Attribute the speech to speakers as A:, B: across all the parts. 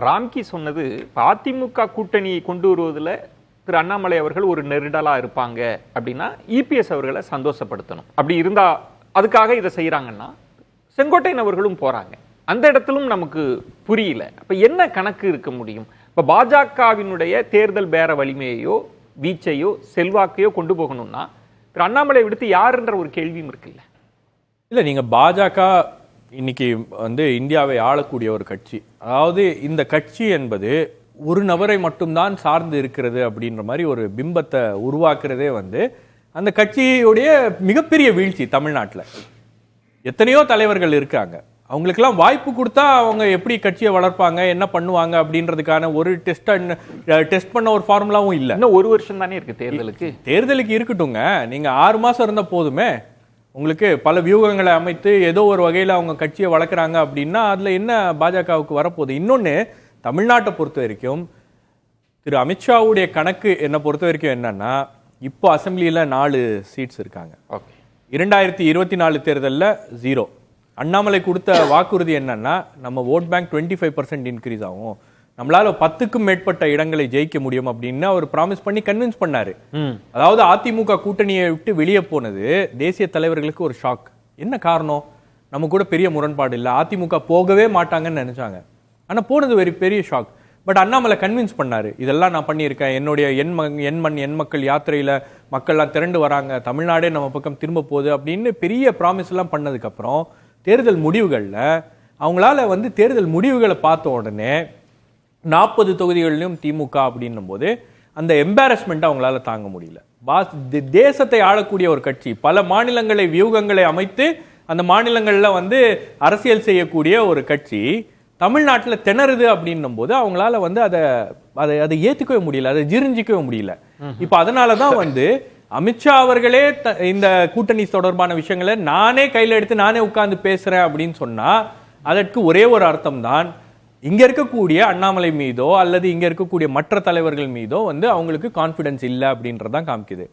A: ராம்கி சொன்னது அதிமுக கூட்டணியை கொண்டு வருவதில் திரு அண்ணாமலை அவர்கள் ஒரு நெருடலா இருப்பாங்க அப்படின்னா இபிஎஸ் அவர்களை சந்தோஷப்படுத்தணும். அப்படி இருந்தா அதுக்காக இதை செய்யறாங்கன்னா செங்கோட்டையன் அவர்களும் போறாங்க. அந்த இடத்திலும் நமக்கு புரியல. அப்ப என்ன கணக்கு இருக்க முடியும்? இப்ப பாஜகவினுடைய தேர்தல் பேர வலிமையோ வீச்சையோ செல்வாக்கையோ கொண்டு போகணும்னா திரு அண்ணாமலை விடுத்து யாருன்ற ஒரு கேள்வியும் இருக்குல்ல.
B: இல்ல, நீங்க பாஜக இன்னைக்கு இந்தியாவை ஆளக்கூடிய ஒரு கட்சி. அதாவது இந்த கட்சி என்பது ஒரு நபரை மட்டும்தான் சார்ந்து இருக்கிறது அப்படின்ற மாதிரி ஒரு பிம்பத்தை உருவாக்குறதே அந்த கட்சியுடைய மிகப்பெரிய வீழ்ச்சி. தமிழ்நாட்டில் எத்தனையோ தலைவர்கள் இருக்காங்க, அவங்களுக்கெல்லாம் வாய்ப்பு கொடுத்தா அவங்க எப்படி கட்சியை வளர்ப்பாங்க, என்ன பண்ணுவாங்க அப்படின்றதுக்கான ஒரு டெஸ்ட் பண்ண ஒரு ஃபார்முலாவும் இல்லை.
A: இன்னும் ஒரு வருஷம் தானே இருக்கு தேர்தலுக்கு
B: இருக்கட்டுங்க. நீங்க 6 மாசம் இருந்தா போதுமே. உங்களுக்கு பல வியூகங்களை அமைத்து ஏதோ ஒரு வகையில் அவங்க கட்சியை வளர்க்குறாங்க அப்படின்னா அதில் என்ன பாஜகவுக்கு வரப்போகுது? இன்னொன்று, தமிழ்நாட்டை பொறுத்த வரைக்கும் திரு அமித்ஷாவுடைய கணக்கு என்னை பொறுத்த வரைக்கும் என்னன்னா, இப்போ அசம்பிளியில் 4 சீட்ஸ் இருக்காங்க. 2024 தேர்தலில் 0. அண்ணாமலை கொடுத்த வாக்குறுதி என்னன்னா, நம்ம ஓட் பேங்க் 25% இன்க்ரீஸ் ஆகும், நம்மளால 10க்கும் மேற்பட்ட இடங்களை ஜெயிக்க முடியும் அப்படின்னு அவர் ப்ராமிஸ் பண்ணி கன்வின்ஸ் பண்ணாரு. அதாவது அதிமுக கூட்டணியை விட்டு வெளியே போனது தேசிய தலைவர்களுக்கு ஒரு ஷாக். என்ன காரணம்? நம்ம கூட பெரிய முரண்பாடு இல்லை, அதிமுக போகவே மாட்டாங்கன்னு நினைச்சாங்க. ஆனா போனது பெரிய ஷாக். பட் அண்ணாமலை கன்வின்ஸ் பண்ணாரு, இதெல்லாம் நான் பண்ணியிருக்கேன், என்னுடைய எண் மக்கள் யாத்திரையில மக்கள்லாம் திரண்டு வராங்க, தமிழ்நாடே நம்ம பக்கம் திரும்ப போகுது அப்படின்னு பெரிய ப்ராமிஸ் எல்லாம் பண்ணதுக்கு அப்புறம் தேர்தல் முடிவுகள்ல அவங்களால தேர்தல் முடிவுகளை பார்த்த உடனே 40 தொகுதிகளிலும் திமுக அப்படின்னும் போது அந்த எம்பாரஸ்மெண்ட் அவங்களால தாங்க முடியல. தேசத்தை ஆளக்கூடிய ஒரு கட்சி, பல மாநிலங்களை வியூகங்களை அமைத்து அந்த மாநிலங்கள்ல அரசியல் செய்யக்கூடிய ஒரு கட்சி தமிழ்நாட்டில் திணறுது அப்படின்னும் போது அவங்களால அதை ஏத்துக்கவே முடியல, அதை ஜீர்ணிக்கவே முடியல. இப்ப அதனாலதான் அமித்ஷா அவர்களே இந்த கூட்டணி தொடர்பான விஷயங்களை நானே கையில் எடுத்து நானே உட்கார்ந்து பேசுறேன் அப்படின்னு சொன்னா அதற்கு ஒரே ஒரு அர்த்தம் தான், இங்க இருக்கக்கூடிய அண்ணாமலை மீதோ அல்லது இங்க இருக்கக்கூடிய மற்ற தலைவர்கள் மீதோ அவங்களுக்கு கான்பிடன்ஸ் இல்ல அப்படின்றதான் காமிக்குது.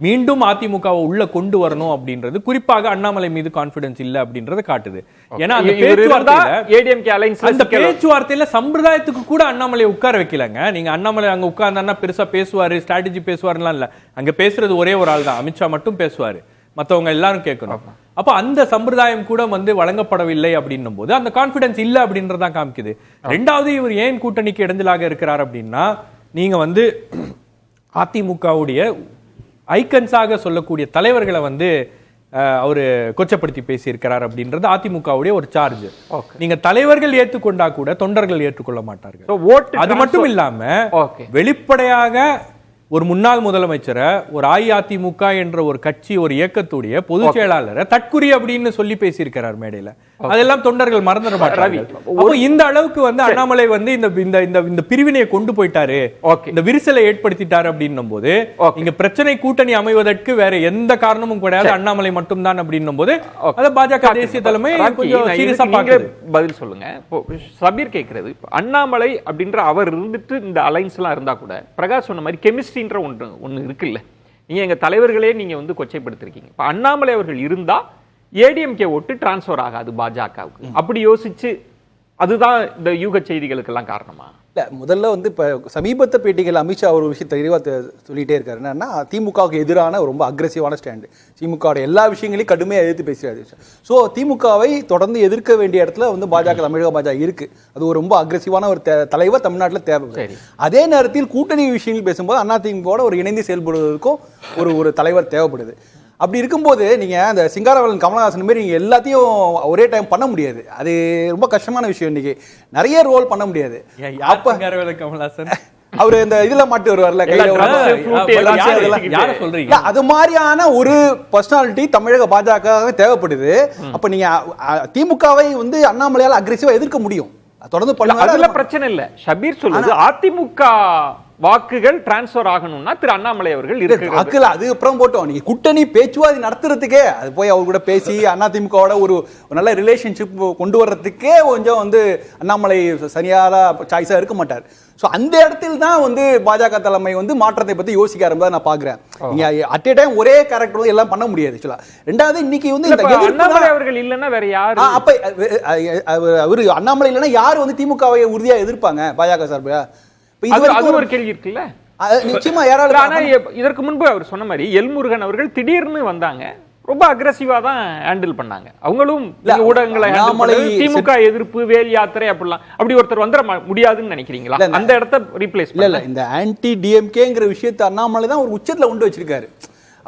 B: மீண்டும் அதிமுகவை உள்ள கொண்டு வரணும் அப்படின்றது, குறிப்பாக அண்ணாமலை மீது கான்பிடன்ஸ் இல்ல அப்படின்றத காட்டுது. ஏன்னா அந்த பேச்சுவார்த்தையில சம்பிரதாயத்துக்கு கூட அண்ணாமலை உட்கார வைக்கலங்க. நீங்க அண்ணாமலை அங்க உட்கார்ந்தா பெருசா பேசுவாரு, ஸ்ட்ராட்டஜி பேசுவாருலாம் இல்ல. அங்க பேசுறது ஒரே ஒரு ஆள் தான், அமித்ஷா மட்டும் பேசுவாரு, மற்றவங்க எல்லாரும் கேட்கணும். அப்ப அந்த சம்பிரதாயம் கூட வழங்கப்படவில்லை அப்படின்னும் போது அந்த கான்பிடன்ஸ் இல்ல அப்படின்றதான் காமிக்குது. ரெண்டாவது, இவர் ஏன் கூட்டணிக்கு இடைஞ்சலாக இருக்கிறார் அப்படின்னா, நீங்க அதிமுகவுடைய ஐக்கன்ஸாக சொல்லக்கூடிய தலைவர்களை அவரு கொச்சப்படுத்தி பேசி இருக்கிறார் அப்படின்றது அதிமுகவுடைய ஒரு சார்ஜ். நீங்க தலைவர்கள் ஏற்றுக்கொண்டா கூட தொண்டர்கள் ஏற்றுக்கொள்ள மாட்டார்கள். அது மட்டும் இல்லாம வெளிப்படையாக ஒரு முன்னாள் முதலமைச்சரை, ஒரு அஇஅதிமுக என்ற ஒரு கட்சி, ஒரு இயக்கத்துடைய பொதுச் செயலாளரை தற்குறி அப்படின்னு சொல்லி பேசியிருக்கிறார் மேடையில. அதெல்லாம் தொண்டர்கள் மறந்துட மாட்டாங்க. இந்த அளவுக்கு அண்ணாமலை இந்த பிரிவினையை கொண்டு போயிட்டாரு, இந்த விரிசலை ஏற்படுத்திட்டாரு அப்படின்னும் போது இங்க பிரச்சனை கூட்டணி அமைவதற்கு வேற எந்த காரணமும் கிடையாது, அண்ணாமலை மட்டும்தான் அப்படின்னும் போது அதை பாஜக தேசிய தலைமை கொஞ்சம் சீரியஸா பாக்குது.
A: பதில் சொல்லுங்க. சபீர் கேட்கிறது, அண்ணாமலை அப்படின்ற அவர் இருந்துட்டு இந்த அலைன்ஸ் எல்லாம் இருந்தா கூட பிரகாஷ் சொன்ன மாதிரி கெமிஸ்ட்ரி ஒன்று இருக்குல்ல, நீங்க எங்க தலைவர்களே நீங்க கொச்சைப்படுத்திருக்கீங்க. இப்ப அண்ணாமலை அவர்கள் இருந்தா ஏடிஎம்கே ஓட்டு டிரான்ஸ்பர் ஆகாது பாஜகவுக்கு, அப்படி யோசிச்சு அதுதான் இந்த யூக செய்திகளுக்கு எல்லாம் காரணமா?
C: இல்ல, முதல்ல இப்ப சமீபத்த பேட்டிகள் அமித்ஷா ஒரு விஷயத்தை தெளிவா சொல்லிட்டே இருக்காரு. என்னன்னா, திமுகவுக்கு எதிரான ரொம்ப அக்ரெசிவான ஸ்டாண்டு, திமுக எல்லா விஷயங்களையும் கடுமையாக எதிர்த்து பேசுறாரு. ஸோ திமுகவை தொடர்ந்து எதிர்க்க வேண்டிய இடத்துல பாஜக, தமிழக பாஜக இருக்கு. அது ஒரு ரொம்ப அக்ரெசிவான ஒரு தலைவர் தமிழ்நாட்டில் தேவை. அதே நேரத்தில் கூட்டணி விஷயங்கள் பேசும்போது அதிமுக ஒரு இணைந்து செயல்படுவதற்கும் ஒரு தலைவர் தேவைப்படுது. அப்படி இருக்கும்போது நீங்க அந்த சிங்காரவேலன், கமலஹாசன் மாரி நீங்க எல்லாத்தையும் ஒரே டைம் பண்ண முடியாது. அது ரொம்ப கஷ்டமான விஷயம். இன்னைக்கு நிறைய ரோல் பண்ண முடியாது.
B: கமலஹாசன்
C: அவரு இந்த இதுல மாட்டு வருவார்ல, அது மாதிரியான ஒரு பர்சனாலிட்டி தமிழக பாஜக தேவைப்படுது. அப்ப நீங்க திமுகவை அண்ணாமலையால் அக்ரெசிவா எதிர்க்க முடியும், தொடர்ந்து பண்ண.
A: அதுல பிரச்சனை இல்ல. ஷபீர் சொல்லுது அதிமுக வாக்குகள் டிரான்ஸ்பர் ஆகணும்னா திரு அண்ணாமலை அவர்கள் இருக்கிறது.
C: அது அப்புறம் போட்டோம். நீங்க கூட்டணி பேச்சுவார்த்தை நடத்துறதுக்கே அது போய் அவர் கூட பேசி அதிமுகவோட ஒரு நல்ல ரிலேஷன்ஷிப் கொண்டு வர்றதுக்கே கொஞ்சம் வந்து அண்ணாமலை சரியான சாய்ஸா இருக்க மாட்டார். சோ அந்த இடத்தில் தான் வந்து பாஜக தலைமை வந்து மாற்றத்தை பத்தி யோசிக்க ஆரம்பிச்சா நான் பாக்குறேன். நீங்க அட் ஏ டைம் ஒரே கேரக்டர் எல்லாம் பண்ண முடியாது. ரெண்டாவது இன்னைக்கு வந்து
A: அண்ணாமலை அவர்கள் இல்லன்னா வேற யாரு?
C: அப்ப அவரு அண்ணாமலை இல்லன்னா யாரு வந்து திமுகவை உறுதியா எதிர்ப்பாங்க பாஜக சார்பா?
A: அது ஒரு கேள்வி இருக்குல்ல.
C: நிச்சயமா யாரால.
A: ஆனா இதற்கு முன்பு அவர் சொன்ன மாதிரி எல்முருகன் அவர்கள் திடீர்னு வந்தாங்க, ரொம்ப அக்ரெசிவா தான் ஹேண்டில் பண்ணாங்க. அவங்களும் ஊடகங்களை திமுக எதிர்ப்பு வேல் யாத்திரை அப்படிலாம் அப்படி ஒருத்தர் வந்துட முடியாதுன்னு நினைக்கிறீங்களா? அந்த இடத்தை ரீப்ளேஸ்
C: இல்ல இந்த ஆன்டி டிஎம்கேங்கிற விஷயத்தை அண்ணாமலை தான் ஒரு உச்சத்துல கொண்டு வச்சிருக்காரு.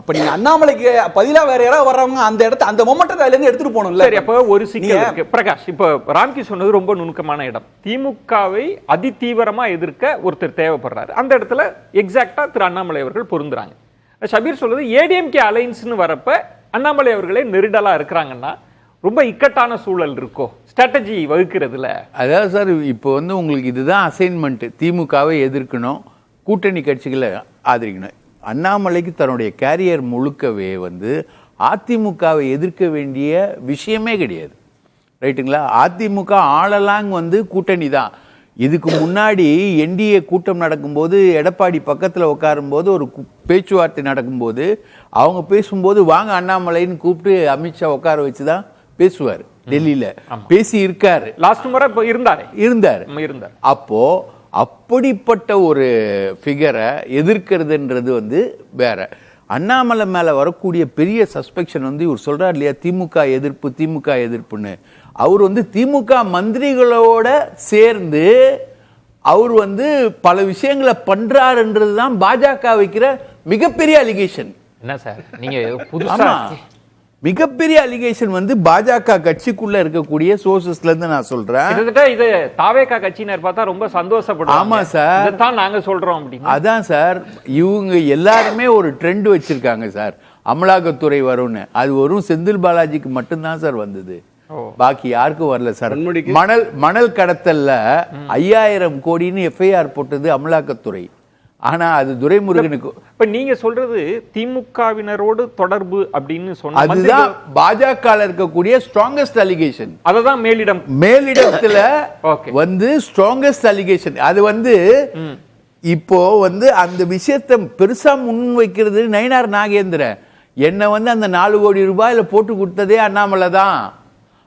C: அப்ப நீங்க அண்ணாமலைக்கு பதிலா வேற யாராவது வர்றவங்க அந்த இடத்தை அந்த மொமெண்ட்டை அதுல இருந்து எடுத்துட்டு போகணும்ல.
A: சரி, அப்ப ஒரு சிக்கல் இருக்கு பிரகாஷ். இப்ப ராம்கி சொன்னது ரொம்ப நுணுக்கமான இடம். திமுகவை அதிதீவிரமா எதிர்க்க ஒருத்தர் தேவைப்படுறாரு. அந்த இடத்துல எக்ஸாக்டா திரு அண்ணாமலை அவர்கள் பொருந்துறாங்க. ஷபீர் சொல்றது ஏடிஎம்கே அலைன்ஸ்னு வரப்ப அண்ணாமலை அவர்களே நெருடலா இருக்கிறாங்கன்னா ரொம்ப இக்கட்டான சூழல் இருக்கோ ஸ்ட்ராட்டஜி வகுக்கிறதுல?
D: அதாவது சார், இப்போ வந்து உங்களுக்கு இதுதான் அசைன்மெண்ட். திமுகவை எதிர்க்கணும், கூட்டணி கட்சிகளை ஆதரிக்கணும். அண்ணாமலைக்கு தன்னுடைய கேரியர் முழுக்கவே வந்து அதிமுகவை எதிர்க்க வேண்டிய விஷயமே கிடையாது. ரைட்டுங்களா? அதிமுக ஆளலாங் வந்து கூட்டணி தான். இதுக்கு முன்னாடி என்டிஏ கூட்டம் நடக்கும்போது எடப்பாடி பக்கத்தில் உட்காரும்போது ஒரு பேச்சுவார்த்தை நடக்கும்போது அவங்க பேசும்போது வாங்க அண்ணாமலைன்னு கூப்பிட்டு அமித்ஷா உட்கார வச்சு தான் பேசுவார். டெல்லியில பேசி இருக்காரு.
A: லாஸ்ட் முறை இருந்தார்.
D: அப்போ அப்படிப்பட்ட ஒரு ஃபிகரை எதிர்க்கிறதுன்றது வந்து வேற. அண்ணாமலை மேல வரக்கூடிய பெரிய சஸ்பெக்ஷன் வந்து இவர் சொல்றாரு இல்லையா, திமுக எதிர்ப்புன்னு. அவர் வந்து திமுக மந்திரிகளோட சேர்ந்து அவர் வந்து பல விஷயங்களை பண்றாருன்றதுதான் பாஜக வைக்கிற மிகப்பெரிய அலிகேஷன்.
A: என்ன சார் நீங்க புதுசா
D: மிகப்பெரிய அலிகேஷன் வந்து பாஜக கட்சிக்குள்ள இருக்கக்கூடிய சோர்சஸ்ல இருந்து நான் சொல்றேன்.
A: இது தாவேகா கட்சியினர் பார்த்தா ரொம்ப சந்தோஷப்படுறாங்க.
D: ஆமா சார்,
A: இதான் நாங்க சொல்றோம் அப்படின்னு.
D: அதான் சார், இவங்க எல்லாருமே ஒரு ட்ரெண்ட் வச்சிருக்காங்க சார். அமலாக்கத்துறை வரும்னு. அது வரும் செந்தில் பாலாஜிக்கு மட்டும்தான் சார் வந்தது, பாக்கி யாருக்கும் வரல சார். மணல் கடத்தல்ல 5000 கோடின்னு எஃப்ஐஆர் போட்டது அமலாக்கத்துறை. ஆனா அது துரைமுருகனுக்கு.
A: இப்ப நீங்க சொல்றது திமுகவினரோடு தொடர்பு அப்படின்னு சொன்னா
D: அதுதான் பாஜக இருக்கக்கூடிய ஸ்ட்ராங்கஸ்ட் அலிகேஷன்.
A: அததான்
D: மேலிடத்துல வந்து ஸ்ட்ராங்கஸ்ட் அலிகேஷன். அது வந்து இப்போ வந்து அந்த விஷயத்தை பெருசா முன் வைக்கிறது நயினார் நாகேந்திரன். என்ன வந்து அந்த 4 கோடி ரூபாயில போட்டு கொடுத்ததே அண்ணாமலை தான்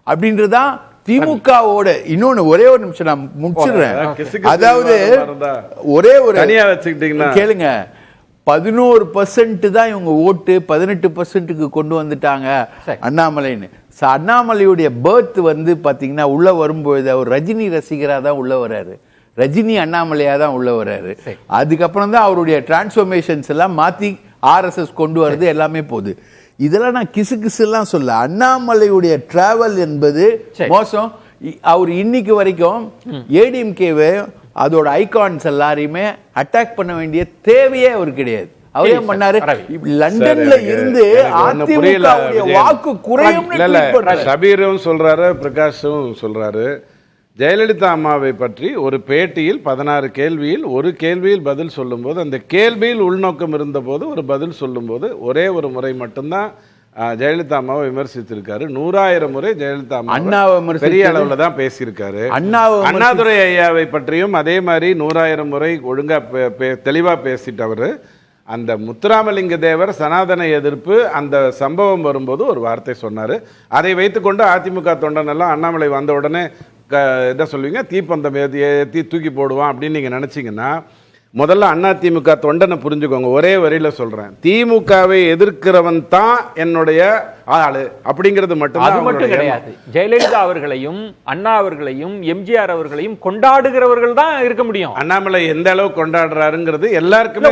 D: அப்படின்றதான் திமுகவோட. இன்னொன்னு ஒரே ஒரு நிமிஷம் நான் முடிச்சிடுறேன். அதாவது ஒரே ஒரு கேளுங்க, 11% தான் இவங்க ஓட்டு 18%க்கு கொண்டு வந்துட்டாங்க அண்ணாமலைன்னு. அண்ணாமலையுடைய பர்த் வந்து பாத்தீங்கன்னா உள்ள வரும்போது அவர் ரஜினி ரசிகரா தான் உள்ள வர்றாரு, ரஜினி அண்ணாமலையா தான் உள்ள வர்றாரு. அதுக்கப்புறம் தான் அவருடைய டிரான்ஸ்ஃபர்மேஷன்ஸ் எல்லாம் மாத்தி ஆர்எஸ்எஸ் கொண்டு வர்றது எல்லாமே போகுது. இதெல்லாம் நான் கிசுகிசுலாம் சொல்ல. அண்ணாமலையுடைய டிராவல் என்பது மோசம். அவர் இன்னைக்கு வரைக்கும் ஏடிஎம்கேவை அதோட ஐகான்ஸ் எல்லாரையுமே அட்டாக் பண்ண வேண்டிய தேவையே அவர் கிடையாது. அவரே பண்ணாரு. லண்டன்ல இருந்து அதிமுகவுடைய வாக்கு குறையும்
E: ஷபீரும் சொல்றாரு, பிரகாஷும் சொல்றாரு. ஜெயலலிதா அம்மாவை பற்றி ஒரு பேட்டியில் 16 கேள்வியில் ஒரு கேள்வியில் பதில் சொல்லும்போது, அந்த கேள்வியில் உள்நோக்கம் இருந்தபோது ஒரு பதில் சொல்லும்போது ஒரே ஒரு முறை மட்டும்தான் ஜெயலலிதா அம்மாவை விமர்சித்திருக்காரு. 100,000 முறை ஜெயலலிதா அம்மாவை பெரிய அளவுல தான் பேசியிருக்காரு. அண்ணாதுரை ஐயாவை பற்றியும் அதே மாதிரி 100,000 முறை ஒழுங்கா தெளிவா பேசிட்டவர். அந்த முத்துராமலிங்க தேவர் சனாதன எதிர்ப்பு அந்த சம்பவம் வரும்போது ஒரு வார்த்தை சொன்னாரு. அதை வைத்துக்கொண்டு அதிமுக தொண்டன் எல்லாம் அண்ணாமலை வந்த உடனே என்ன சொல்லுவீங்க, தீப்பந்தம் ஏற்றி தூக்கி போடுவான் அப்படின்னு நீங்க நினைச்சீங்கன்னா, முதல்ல அதிமுக தொண்டனை புரிஞ்சுக்கோங்க. ஒரே வரியில சொல்றேன், திமுகவை எதிர்க்கிறவன் தான் என்னுடைய ஆளு அப்படிங்கிறது மட்டும்
A: கிடையாது. ஜெயலலிதா அவர்களையும் அண்ணா அவர்களையும் எம்ஜிஆர் அவர்களையும் கொண்டாடுகிறவர்கள் தான் இருக்க முடியும்.
E: அண்ணாமலை எந்த அளவு கொண்டாடுறாருங்கிறது எல்லாருக்குமே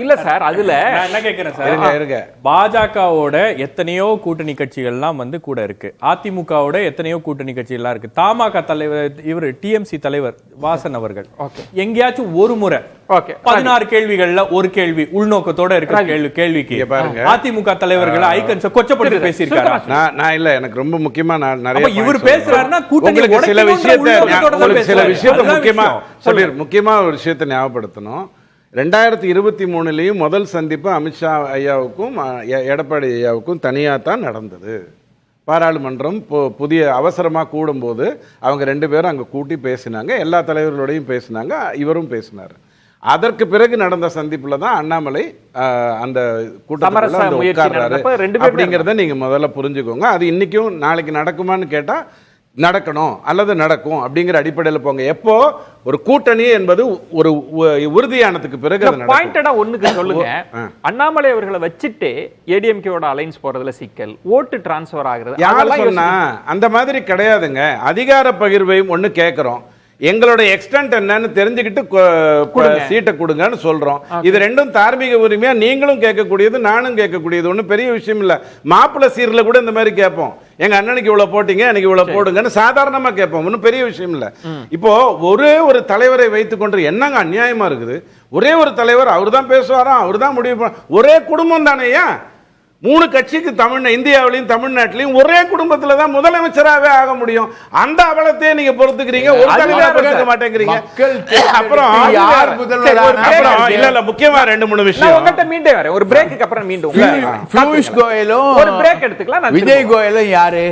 A: இல்ல சார். அதுல
B: என்ன கேட்கிறேன் சார், பாஜகவோட எத்தனையோ கூட்டணி கட்சிகள்லாம் வந்து கூட இருக்கு, அதிமுகவோட எத்தனையோ கூட்டணி கட்சிகள்லாம் இருக்கு. தமாக தலைவர் இவர் டிஎம்சி தலைவர் வாசன் அவர்கள் எங்கேயாச்சும் ஒரு முறை 16 கேள்விகள்ல ஒரு கேள்வி உள்நோக்கத்தோட இருக்கிற கேள்விக்கு அதிமுக தலைவர்களை ஐக்கன்ஸ் கொச்சப்படுத்தி பேசியிருக்காரு.
E: நான் இல்ல, எனக்கு ரொம்ப முக்கியமா நான் நிறைய
B: இவர் பேசுறாருன்னா
E: உங்களுக்கு சில விஷயத்தை முக்கியமா ஒரு விஷயத்தை ஞாபகப்படுத்தணும். 2023 முதல் சந்திப்பு அமித்ஷா ஐயாவுக்கும் எடப்பாடி ஐயாவுக்கும் தனியாக தான் நடந்தது. பாராளுமன்றம் புதிய அவசரமாக கூடும்போது அவங்க 2 பேரும் அங்கே கூட்டி பேசினாங்க, எல்லா தலைவர்களோடையும் பேசினாங்க, இவரும் பேசினார். அதற்கு பிறகு நடந்த சந்திப்புல தான் அண்ணாமலை அந்த கூட்டத்தில் உட்கார்றாரு அப்படிங்கிறத நீங்க முதல்ல புரிஞ்சுக்கோங்க. அது இன்னைக்கும் நாளைக்கு நடக்குமான்னு கேட்டா நடக்கணும் அல்லது நடக்கும் அப்படிங்கிற அடிப்படையில் போங்க. எப்போ ஒரு கூட்டணி என்பது ஒரு உறுதியானதுக்கு பிறகு
A: பாயிண்டடா ஒண்ணுக்கு சொல்லுங்க. அண்ணாமலை அவர்களை வச்சுட்டு ஏடிஎம்கேவோட அலைன்ஸ் போறதுல சிக்கல், ஓட்டு டிரான்ஸ்பர் ஆகுறது
E: யார் சொன்னா? அந்த மாதிரி கிடையாதுங்க. அதிகார பகிர்வை ஒண்ணு கேட்கிறோம், எங்களோட எக்ஸ்டென்ட் என்னன்னு தெரிஞ்சுக்கிட்டு சீட்டை கொடுங்கன்னு சொல்றோம். இது ரெண்டும் தார்மீக உரிமையா நீங்களும் கேட்கக்கூடியது, நானும் கேட்கக்கூடியது. ஒன்றும் பெரிய விஷயம் இல்ல. மாப்பிள்ளை சீர்ல கூட இந்த மாதிரி கேட்போம், எங்க அண்ணனுக்கு இவ்வளவு போட்டீங்க, எனக்கு இவ்வளவு போடுங்கன்னு சாதாரணமா கேட்போம். ஒன்றும் பெரிய விஷயம் இல்ல. இப்போ ஒரே ஒரு தலைவரை வைத்துக்கொண்டு என்னங்க அநியாயமா இருக்குது? ஒரே ஒரு தலைவர், அவர் தான் பேசுவாராம், அவர் தான் முடிவு. ஒரே குடும்பம் தானேயா? 3 கட்சிக்கு இந்தியாவிலையும் தமிழ்நாட்டிலையும் ஒரே குடும்பத்துல தான் முதலமைச்சராகவே ஆக முடியும். அந்த அவலத்தையே நீங்க பொறுத்துக்கிறீங்க, ஒரு தலைவர் கேட்க மாட்டேங்கிறீங்க. அப்புறம் இல்ல முக்கியமா 2-3 விஷயம்
A: உங்கள்கிட்ட மீண்டும் வரேன். ஒரு பிரேக்குக்கு அப்புறம் மீண்டும்
D: பியூஷ் கோயலும்
A: ஒரு பிரேக் எடுத்துக்கலாம்.
D: விஜய் கோயலும் யாரு?